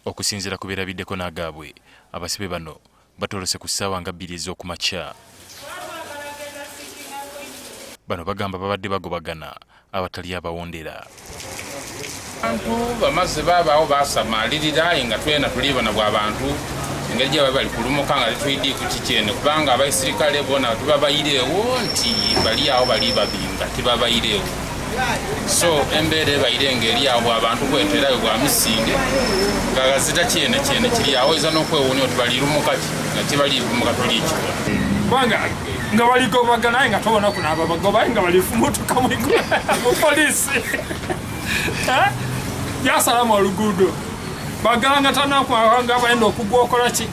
Okusinziira ku beerabiddeko n'agaabwe, abasibe bano batolose ku ssaawa nga 2 ez'okumakya. Bano bagamba babadde bagobagana abatali abawondera. Abantu bamaze babaawo basamaalirira nga twena tulibona bw'abantu engeri gye bali kulumuka nga tetwidde ku kikyene kubanga abaisirikale bona tubabayireewo nti bali awo bali babinga tibabayireewo. So embeera ebaire engeri awo abantu kweterayo bwa misinde nga gazita kyene kiri awo eza n'okwewuunya oti balirumuka ki nga tibalirumuka toliikibona. Kubanga nga baligobagana nga tobona kunaaba bagoba nga balifumutuka mu poliisi. Yasalamu oluguudo baganga tanakwanga bayenda okugwa okola ki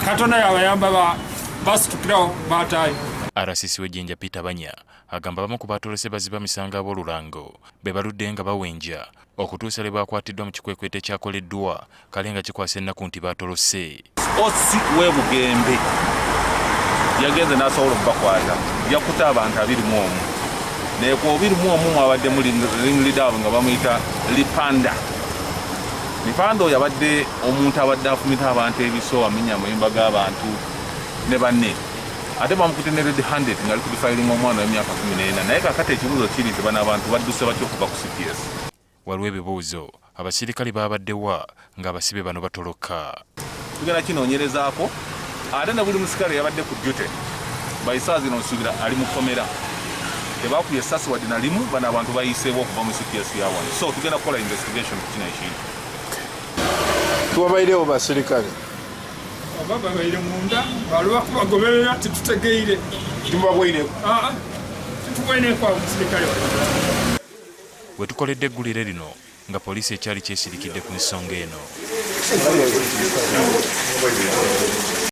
Katonda yabayamba basitukirawo bataayo. RCC w'Ejjinja Peter Banya agamba bamu ku baatolose baziba misango ab'olulango be baludde nga bawenja okutuusa lwe bakwatiddwa mu kikwekwete ekyakoleddwa kale nga kikwasa ennaku nti baatolose. Osi w'Ebugembe yagenze n'asobola okubakwata yakuta abantu 21 neko 21 mwabadde muli ringleader nga bamuyita Lipanda. Lipanda oyo abadde omuntu abadde afumita abantu ebiso amenya muyimba g'abantu ne banne ate bamukute ne red handed nga ali ku filing omwana w'emyaka 14 naye kakati ekibuuzo kiri nti bano abantu badduse batya okuva ku CPS. Waliwo ebibuuzo abasirikale babaddewa ng'abasibe bano batoloka. Tugenda kinoonyerezaako ate ne buli musikale yabadde ku duty bayisa zino nsuubira ali mu komera tebakuye essasi wadde na limu bano abantu bayiseewo okuva mu CPS yawano. So tugenda kukola investigation ku kino ekintu. Tuwabayirewo basirikale Baba baire munda balwa kubagoberera titutegeire tubabwire titubwene kwa musirikale. We tukoledde eggulire lino nga poliisi ekyali kyesirikidde ku nsonga eno.